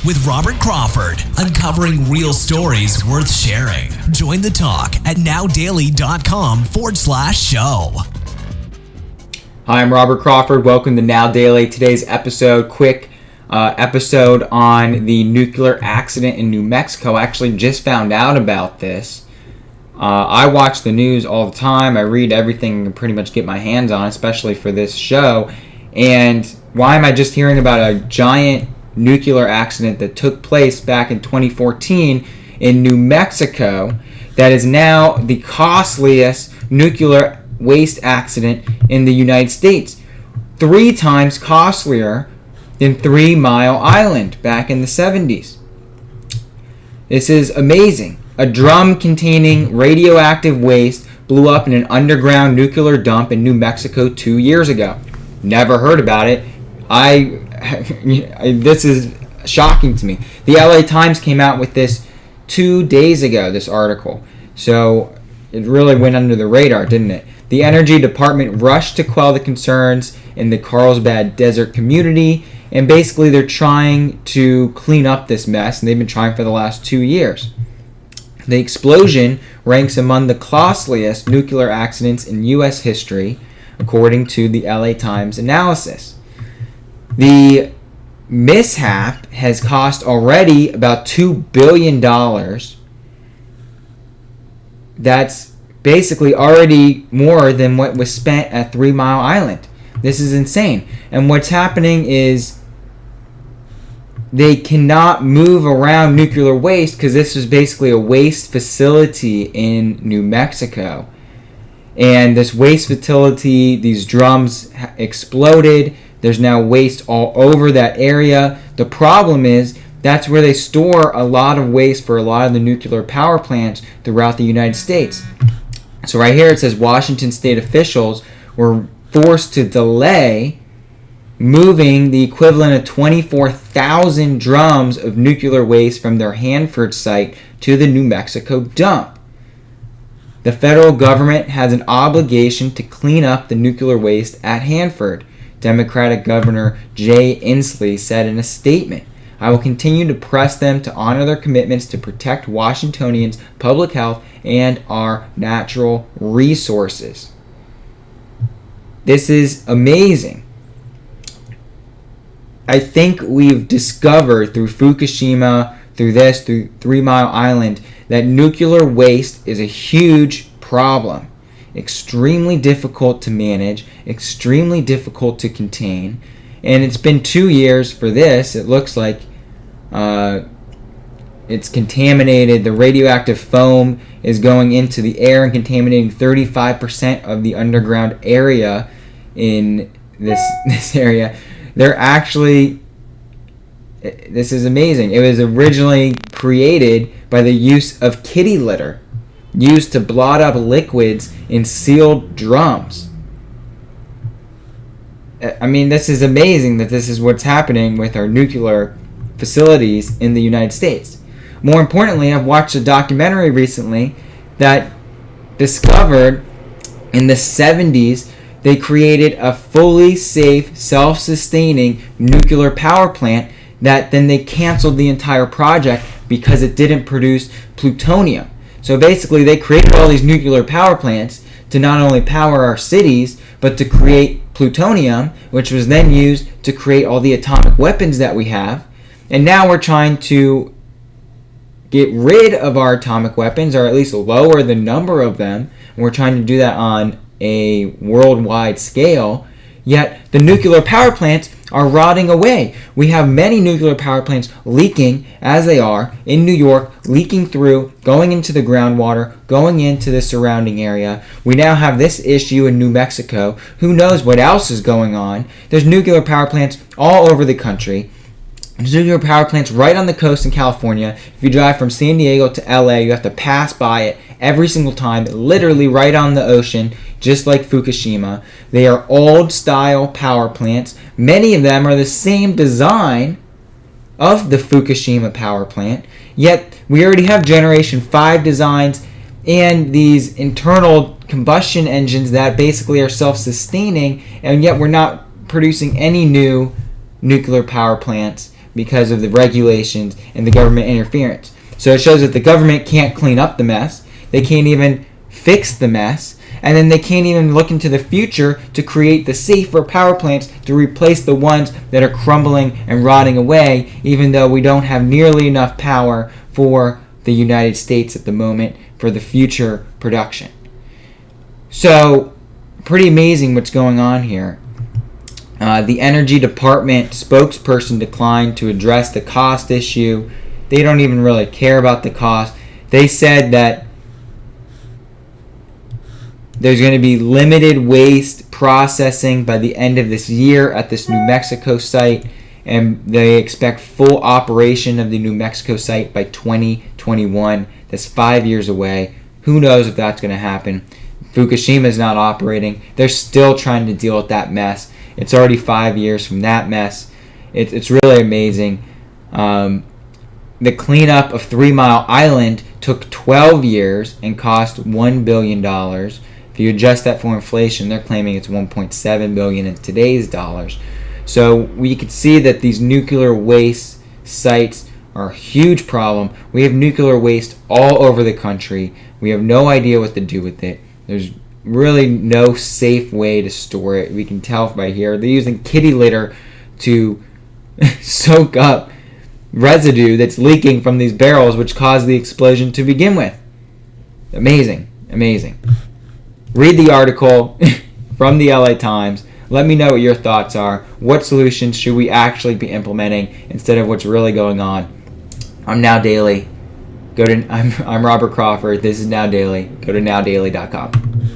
with Robert Crawford, uncovering real stories worth sharing. Join the talk at nowdaily.com/show. Hi, I'm Robert Crawford. Welcome to Now Daily. Today's episode, quick episode on the nuclear accident in New Mexico. I actually just found out about this. I watch the news all the time. I read everything I can pretty much get my hands on, especially for this show. And why am I just hearing about a giant nuclear accident that took place back in 2014 in New Mexico that is now the costliest nuclear waste accident in the United States? 3 times costlier than 3 Mile Island back in the 70s. This is amazing. A drum containing radioactive waste blew up in an underground nuclear dump in New Mexico 2 years ago. Never heard about it. This is shocking to me. The LA Times came out with this 2 days ago, this article. So it really went under the radar, didn't it? The Energy Department rushed to quell the concerns in the Carlsbad Desert community, and basically they're trying to clean up this mess, and they've been trying for the last 2 years. The explosion ranks among the costliest nuclear accidents in U.S. history, according to the LA Times analysis. The mishap has cost already about $2 billion. That's basically already more than what was spent at 3 Mile Island. This is insane. And what's happening is they cannot move around nuclear waste because this was basically a waste facility in New Mexico. And this waste facility, these drums exploded. There's now waste all over that area. The problem is that's where they store a lot of waste for a lot of the nuclear power plants throughout the United States. So right here it says Washington state officials were forced to delay moving the equivalent of 24,000 drums of nuclear waste from their Hanford site to the New Mexico dump. The federal government has an obligation to clean up the nuclear waste at Hanford, Democratic Governor Jay Inslee said in a statement. I will continue to press them to honor their commitments to protect Washingtonians' public health and our natural resources. This is amazing. I think we've discovered through Fukushima, through 3 Mile Island, that nuclear waste is a huge problem. Extremely difficult to manage, extremely difficult to contain. And it's been 2 years for this. It looks like it's contaminated. The radioactive foam is going into the air and contaminating 35% of the underground area in this area. They're actually, this is amazing. It was originally created by the use of kitty litter, used to blot up liquids in sealed drums. I mean, this is amazing that this is what's happening with our nuclear facilities in the United States. More importantly, I've watched a documentary recently that discovered in the 70s they created a fully safe, self-sustaining nuclear power plant that then they canceled the entire project because it didn't produce plutonium. So basically they created all these nuclear power plants to not only power our cities, but to create plutonium, which was then used to create all the atomic weapons that we have. And now we're trying to get rid of our atomic weapons, or at least lower the number of them. And we're trying to do that on a worldwide scale. Yet the nuclear power plants are rotting away. We have many nuclear power plants leaking as they are in New York, leaking through, going into the groundwater, going into the surrounding area. We now have this issue in New Mexico. Who knows what else is going on? There's nuclear power plants all over the country. There's nuclear power plants right on the coast in California. If you drive from San Diego to LA, you have to pass by it every single time, literally right on the ocean, just like Fukushima. They are old-style power plants. Many of them are the same design of the Fukushima power plant, yet we already have Generation 5 designs and these internal combustion engines that basically are self-sustaining, and yet we're not producing any new nuclear power plants because of the regulations and the government interference. So it shows that the government can't clean up the mess. They can't even fix the mess. And then they can't even look into the future to create the safer power plants to replace the ones that are crumbling and rotting away, even though we don't have nearly enough power for the United States at the moment for the future production. So, pretty amazing what's going on here. The Energy Department spokesperson declined to address the cost issue. They don't even really care about the cost. They said that there's going to be limited waste processing by the end of this year at this New Mexico site, and they expect full operation of the New Mexico site by 2021. That's 5 years away. Who knows if that's going to happen. Fukushima is not operating. They're still trying to deal with that mess. It's already 5 years from that mess. It's really amazing. The cleanup of 3 Mile Island took 12 years and cost $1 billion. If you adjust that for inflation, they're claiming it's $1.7 billion in today's dollars. So we can see that these nuclear waste sites are a huge problem. We have nuclear waste all over the country. We have no idea what to do with it. There's really no safe way to store it. We can tell by here. They're using kitty litter to soak up residue that's leaking from these barrels, which caused the explosion to begin with. Amazing. Amazing. Read the article from the LA Times. Let me know what your thoughts are. What solutions should we actually be implementing instead of what's really going on? I'm Now Daily. I'm Robert Crawford. This is Now Daily. Go to nowdaily.com.